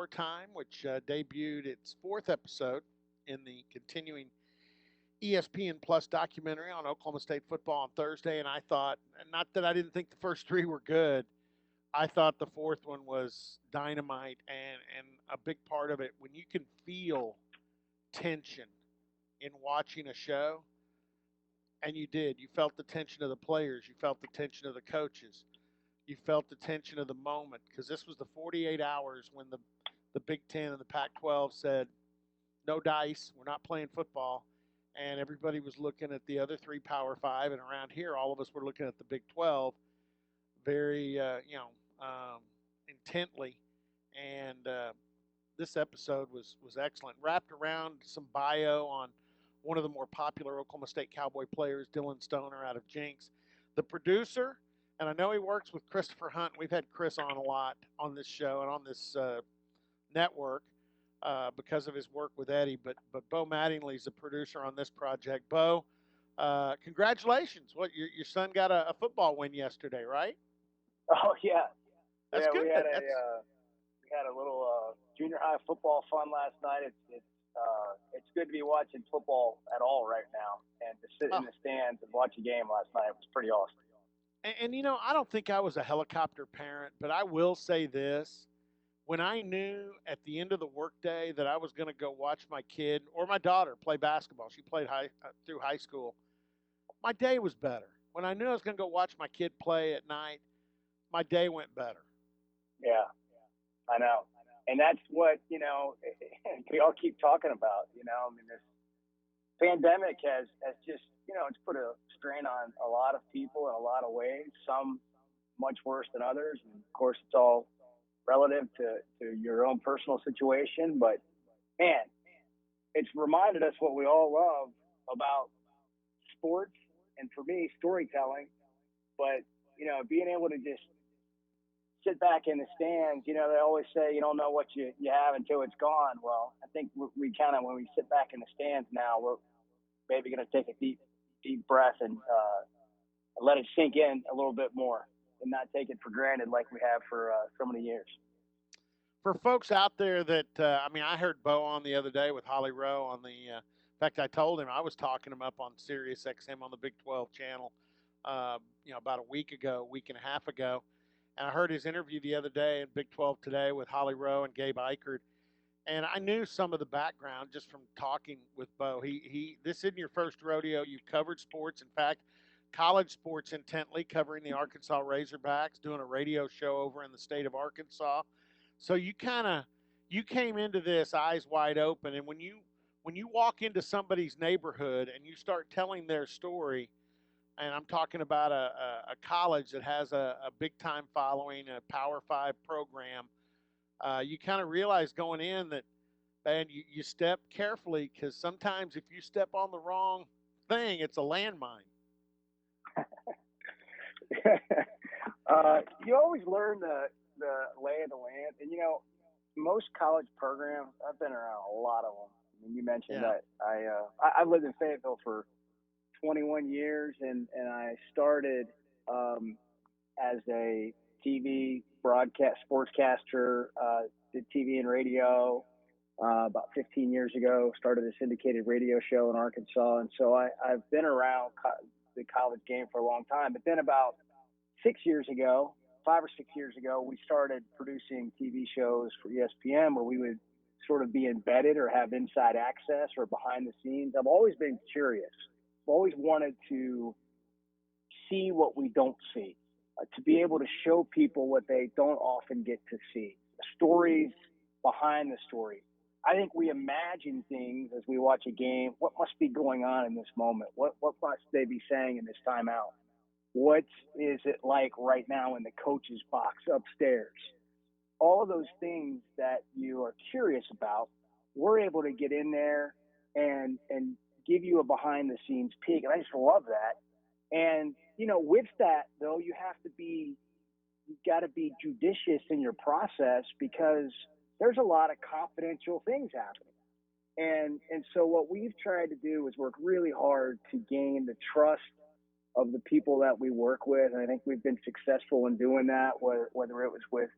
Our Time, which debuted its fourth episode in the continuing ESPN Plus documentary on Oklahoma State football on Thursday. And I thought, not that I didn't think the first three were good, I thought the fourth one was dynamite, and a big part of it, when you can feel tension in watching a show, and you did. You felt the tension of the players. You felt the tension of the coaches. You felt the tension of the moment, because this was the 48 hours when the Big Ten and the Pac-12 said, no dice, we're not playing football. And everybody was looking at the other three Power Five. And around here, all of us were looking at the Big 12 very, intently. And this episode was excellent. Wrapped around some bio on one of the more popular Oklahoma State Cowboy players, Dylan Stoner out of Jinx. The producer, and I know he works with Christopher Hunt. We've had Chris on a lot on this show and on this network because of his work with Eddie. But Bo Mattingly is the producer on this project. Bo, congratulations! What your son got a football win yesterday, right? Oh yeah, That's good. We had a little junior high football fun last night. It's good to be watching football at all right now, and to sit in the stands and watch a game last night was pretty awesome. And I don't think I was a helicopter parent, but I will say this. When I knew at the end of the workday that I was going to go watch my kid or my daughter play basketball, she played through high school, my day was better. When I knew I was going to go watch my kid play at night, my day went better. Yeah, I know. And that's what, we all keep talking about, I mean, this pandemic has just, it's put a strain on a lot of people in a lot of ways, some much worse than others. And of course, it's all relative to your own personal situation. But, man, it's reminded us what we all love about sports and, for me, storytelling. But, being able to just sit back in the stands, they always say you don't know what you have until it's gone. Well, I think we kind of, when we sit back in the stands now, we're maybe going to take a deep breath and let it sink in a little bit more and not take it for granted like we have for so many years. For folks out there that, I heard Bo on the other day with Holly Rowe on in fact, I told him I was talking him up on Sirius XM on the Big 12 channel, about a week and a half ago. And I heard his interview the other day in Big 12 Today with Holly Rowe and Gabe Eichert. And I knew some of the background just from talking with Bo. This isn't your first rodeo. You've covered sports. In fact, college sports intently, covering the Arkansas Razorbacks, doing a radio show over in the state of Arkansas. So you came into this eyes wide open. And when you walk into somebody's neighborhood and you start telling their story, and I'm talking about a college that has a big-time following, a Power 5 program, you kind of realize going in that, man, you step carefully, because sometimes if you step on the wrong thing, it's a landmine. You always learn the lay of the land. And, most college programs, I've been around a lot of them. I mean, you mentioned that I lived in Fayetteville for 21 years, and I started as a TV broadcast sportscaster, did TV and radio about 15 years ago, started a syndicated radio show in Arkansas. And so I've been around the college game for a long time. But then about 5 or 6 years ago, we started producing TV shows for ESPN where we would sort of be embedded or have inside access or behind the scenes. I've always been curious. I've always wanted to see what we don't see, to be able to show people what they don't often get to see, the stories behind the story. I think we imagine things as we watch a game. What must be going on in this moment? What must they be saying in this timeout? What is it like right now in the coach's box upstairs? All of those things that you are curious about, we're able to get in there and give you a behind the scenes peek. And I just love that. And, with that though, you've got to be judicious in your process, because there's a lot of confidential things happening. And so what we've tried to do is work really hard to gain the trust of the people that we work with. And I think we've been successful in doing that, whether it was with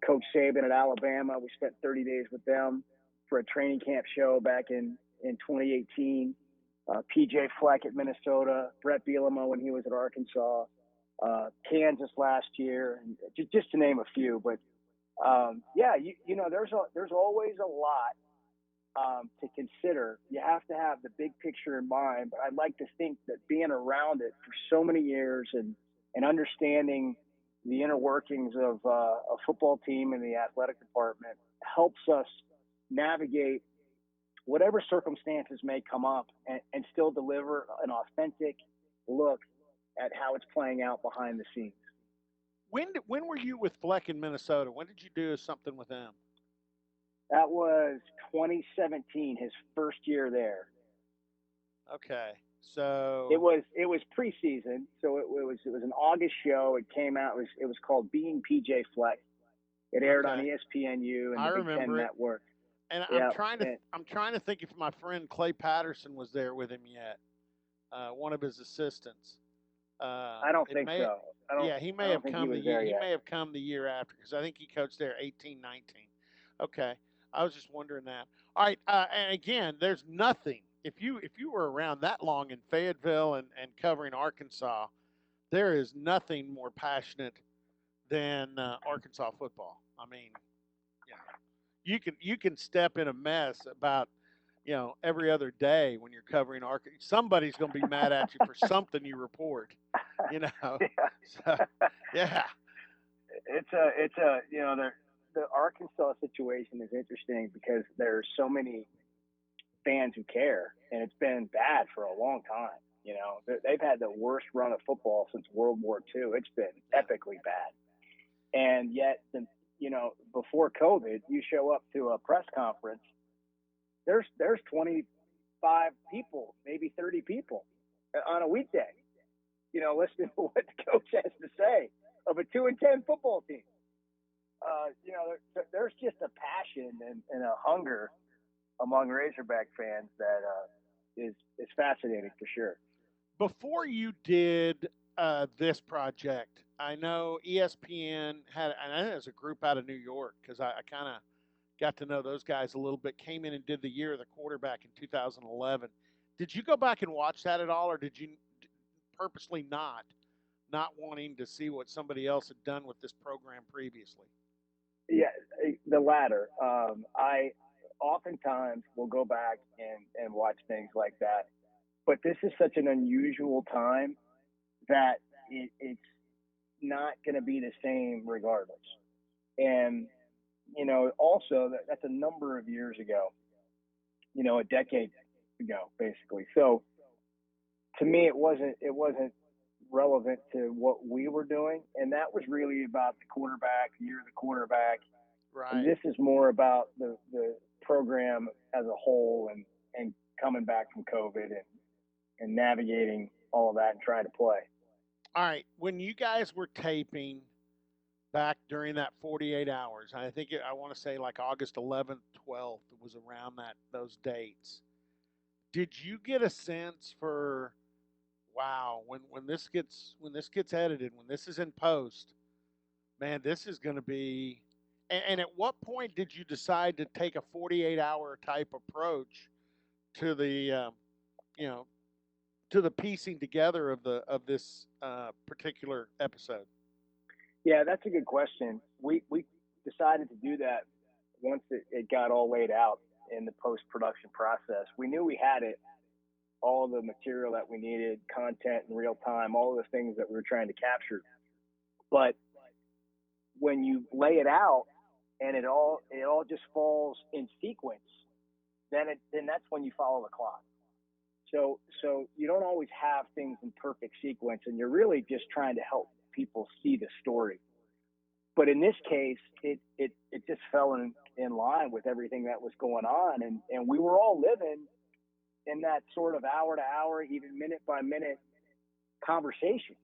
Coach Saban at Alabama. We spent 30 days with them for a training camp show back in 2018. PJ Fleck at Minnesota, Brett Bielema when he was at Arkansas, Kansas last year, and just to name a few. But yeah, there's always a lot to consider. You have to have the big picture in mind. But I'd like to think that being around it for so many years and understanding the inner workings of a football team and the athletic department helps us navigate whatever circumstances may come up and still deliver an authentic look at how it's playing out behind the scenes. When were you with Fleck in Minnesota? When did you do something with them? That was 2017, his first year there. Okay, so it was preseason, so it was an August show. It came out. It was called Being PJ Fleck. It aired on ESPNU and the Big Ten Network. And I'm trying to think if my friend Clay Patterson was there with him yet. One of his assistants. I don't think so. He may have come the year. He may have come the year after because I think he coached there 18, 19. Okay, I was just wondering that. All right, and again, there's nothing. If you were around that long in Fayetteville and covering Arkansas, there is nothing more passionate than Arkansas football. I mean, you can step in a mess about every other day when you're covering Arkansas. Somebody's going to be mad at you for something you report. Yeah. So, yeah. It's the Arkansas situation is interesting because there's so many fans who care, and it's been bad for a long time. They've had the worst run of football since World War II. It's been epically bad, and yet, before COVID, you show up to a press conference. There's 25 people, maybe 30 people on a weekday, listening to what the coach has to say of a 2-10 football team. There's just a passion and a hunger among Razorback fans that is fascinating for sure. Before you did this project, I know ESPN had, and I think it was a group out of New York because I kind of got to know those guys a little bit, came in and did the year of the quarterback in 2011. Did you go back and watch that at all, or did you purposely not wanting to see what somebody else had done with this program previously? Yeah, the latter. I oftentimes will go back and watch things like that. But this is such an unusual time that it's not going to be the same regardless. And, also that's a number of years ago, a decade ago, basically. So to me, it wasn't relevant to what we were doing. And that was really about the quarterback, the year of the quarterback. Right. And this is more about the program as a whole and coming back from COVID and navigating all of that and trying to play. All right. When you guys were taping back during that 48 hours, I think I want to say like August 11th, 12th, it was around those dates. Did you get a sense for, wow, when this gets edited, when this is in post, man, this is going to be, and at what point did you decide to take a 48-hour type approach to the, to the piecing together of this particular episode? Yeah, that's a good question. We decided to do that once it got all laid out in the post-production process. We knew we had it, all the material that we needed, content in real time, all of the things that we were trying to capture. But when you lay it out and it all just falls in sequence, then that's when you follow the clock. So you don't always have things in perfect sequence, and you're really just trying to help people see the story. But in this case, it just fell in line with everything that was going on, and we were all living in that sort of hour to hour, even minute by minute conversation.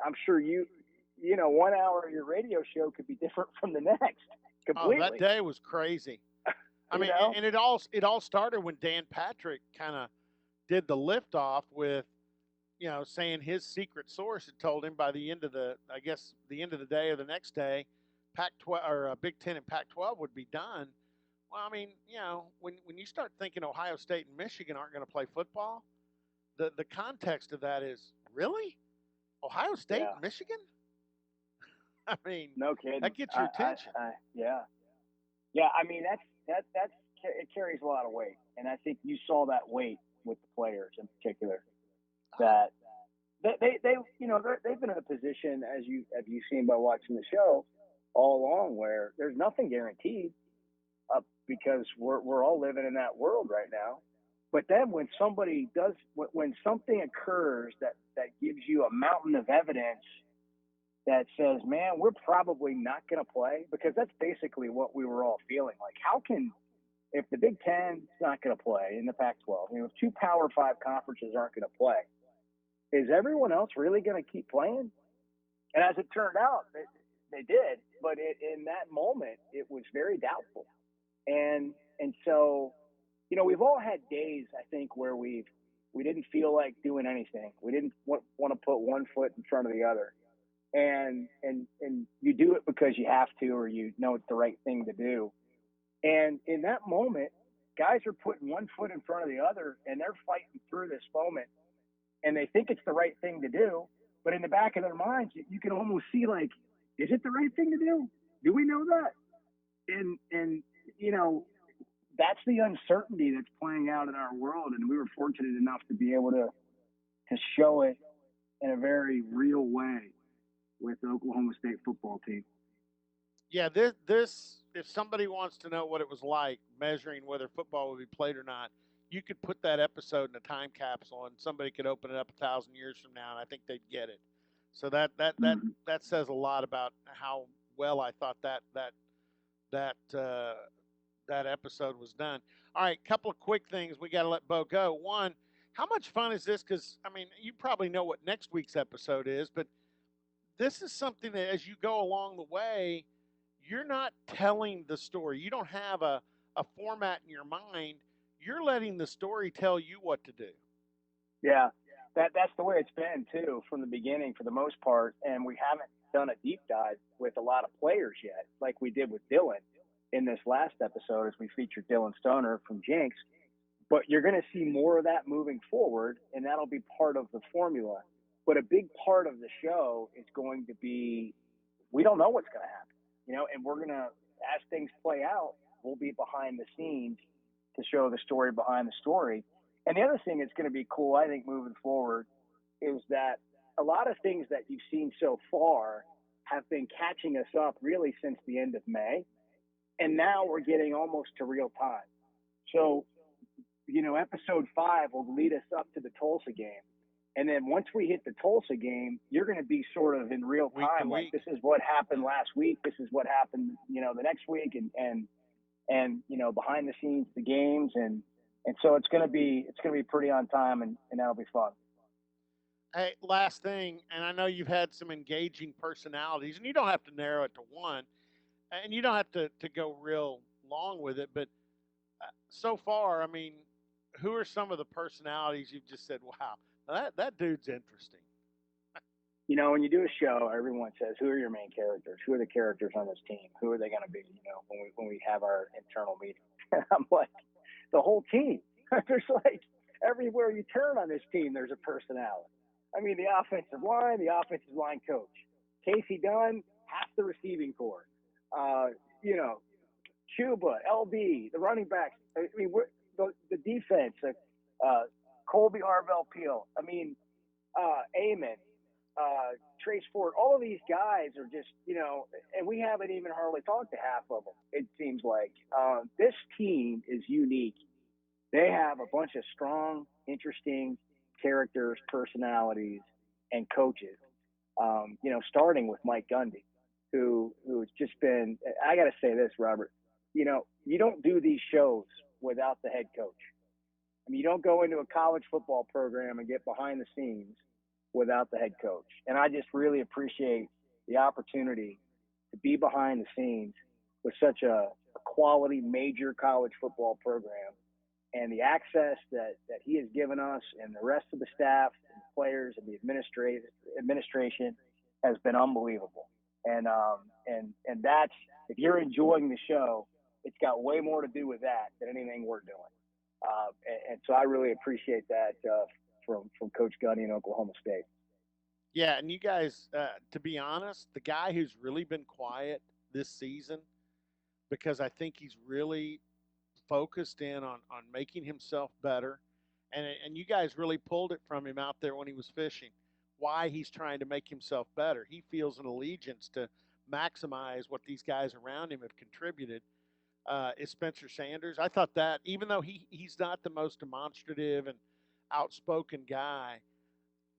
I'm sure 1 hour of your radio show could be different from the next. Completely. Oh, that day was crazy. I mean, and it all started when Dan Patrick kind of did the liftoff with, saying his secret source had told him by the end of the day or the next day, Pac-12 or Big Ten and Pac-12 would be done. Well, I mean, when you start thinking Ohio State and Michigan aren't going to play football, the context of that is really Ohio State Yeah. and Michigan. I mean, No kidding. that gets your attention. Yeah. Yeah. I mean, that's it carries a lot of weight, and I think you saw that weight with the players in particular. Oh, That they they've been in a position, as you've seen by watching the show all along, where there's nothing guaranteed, because we're all living in that world right now. But then when something occurs that gives you a mountain of evidence that says, man, we're probably not going to play, because that's basically what we were all feeling like. How can, if the Big Ten is not going to play in the Pac-12, if two Power Five conferences aren't going to play, is everyone else really going to keep playing? And as it turned out, they did, but in that moment, it was very doubtful. And so, we've all had days, I think, where we didn't feel like doing anything. We didn't want to put one foot in front of the other, and you do it because you have to, or you know it's the right thing to do. And in that moment, guys are putting one foot in front of the other, and they're fighting through this moment, and they think it's the right thing to do. But in the back of their minds, you can almost see, like, is it the right thing to do? Do we know that? And that's the uncertainty that's playing out in our world, and we were fortunate enough to be able to show it in a very real way with the Oklahoma State football team. yeah. This if somebody wants to know what it was like measuring whether football would be played or not, you could put that episode in a time capsule, and somebody could open it up 1,000 years from now, and I think they'd get it. So that says a lot about how well I thought that that episode was done. All right, couple of quick things. We got to let Bo go. One, how much fun is this? Because I mean, you probably know what next week's episode is, but this is something that as you go along the way, you're not telling the story. You don't have a format in your mind. You're letting the story tell you what to do. Yeah, that's the way it's been too from the beginning for the most part. And we haven't done a deep dive with a lot of players yet, like we did with Dylan in this last episode, as we featured Dylan Stoner from Jinx. But you're going to see more of that moving forward, and that'll be part of the formula. But a big part of the show is going to be, we don't know what's going to happen, and we're going to, as things play out, we'll be behind the scenes to show the story behind the story. And the other thing that's going to be cool, I think, moving forward, is that a lot of things that you've seen so far have been catching us up really since the end of May. And now we're getting almost to real time. So, episode 5 will lead us up to the Tulsa game. And then once we hit the Tulsa game, you're going to be sort of in real time. Like, this is what happened last week. This is what happened, the next week, and behind the scenes, the games. And so it's going to be pretty on time, and that'll be fun. Hey, last thing, and I know you've had some engaging personalities, and you don't have to narrow it to one, and you don't have to go real long with it, but so far, I mean, who are some of the personalities you've just said, wow, that dude's interesting? When you do a show, everyone says, who are your main characters? Who are the characters on this team? Who are they going to be, when we have our internal meeting? And I'm like, the whole team. There's like, everywhere you turn on this team, there's a personality. I mean, the offensive line coach, Casey Dunn, half the receiving corps. Chuba, LB, the running backs. I mean, the defense, Colby Harvell-Peel. I mean, Amon, Trace Ford. All of these guys are just, and we haven't even hardly talked to half of them, it seems like. This team is unique. They have a bunch of strong, interesting characters, personalities, and coaches. Starting with Mike Gundy, who's just been. I got to say this, Robert. You don't do these shows without the head coach. I mean, you don't go into a college football program and get behind the scenes without the head coach. And I just really appreciate the opportunity to be behind the scenes with such a quality major college football program, and the access that he has given us and the rest of the staff and the players and the administration has been unbelievable. And that's, if you're enjoying the show, it's got way more to do with that than anything we're doing. And so I really appreciate that from Coach Gunny in Oklahoma State. Yeah, and you guys, to be honest, the guy who's really been quiet this season, because I think he's really focused in on making himself better, and you guys really pulled it from him out there when he was fishing. Why he's trying to make himself better. He feels an allegiance to maximize what these guys around him have contributed. Is Spencer Sanders? I thought that even though he's not the most demonstrative and outspoken guy,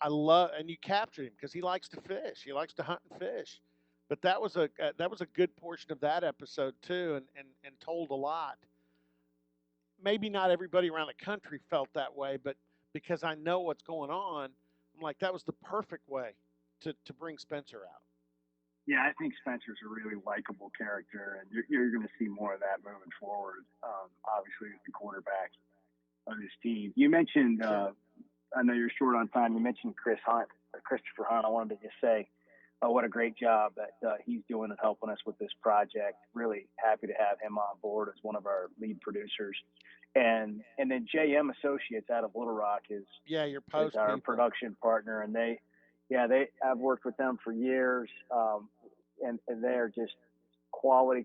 I love, and you captured him because he likes to fish. He likes to hunt and fish. But that was a good portion of that episode too, and told a lot. Maybe not everybody around the country felt that way, but because I know what's going on, I'm like, that was the perfect way to bring Spencer out. Yeah, I think Spencer's a really likable character, and you're going to see more of that moving forward. Obviously, as the quarterback of this team. You mentioned, Sure. I know you're short on time. You mentioned Christopher Hunt. I wanted to just say what a great job that he's doing and helping us with this project. Really happy to have him on board as one of our lead producers. And then JM Associates out of Little Rock Yeah, your is post our people. production partner, and I've worked with them for years, and they're just quality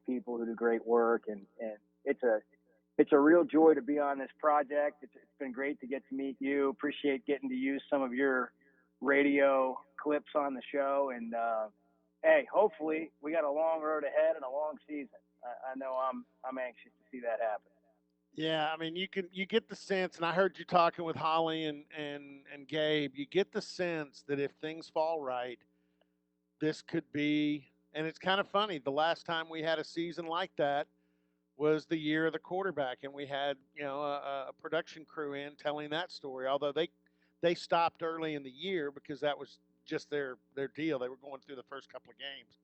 people who do great work, and it's a real joy to be on this project. It's been great to get to meet you. Appreciate getting to use some of your radio clips on the show. And hey, hopefully we got a long road ahead and a long season. I know I'm anxious to see that happen. Yeah, I mean, you get the sense, and I heard you talking with Holly and Gabe. You get the sense that if things fall right, this could be. And it's kind of funny. The last time we had a season like that was the year of the quarterback, and we had a production crew in telling that story. Although they stopped early in the year because that was just their deal. They were going through the first couple of games.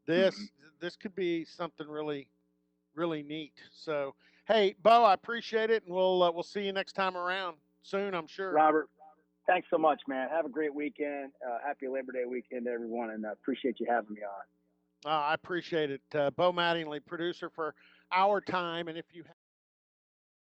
Mm-hmm. This could be something really neat. So, hey, Bo, I appreciate it, and we'll see you next time around soon, I'm sure. Robert, thanks so much, man. Have a great weekend. Happy Labor Day weekend to everyone, and appreciate you having me on. I appreciate it. Bo Mattingly, producer for Our Time, and if you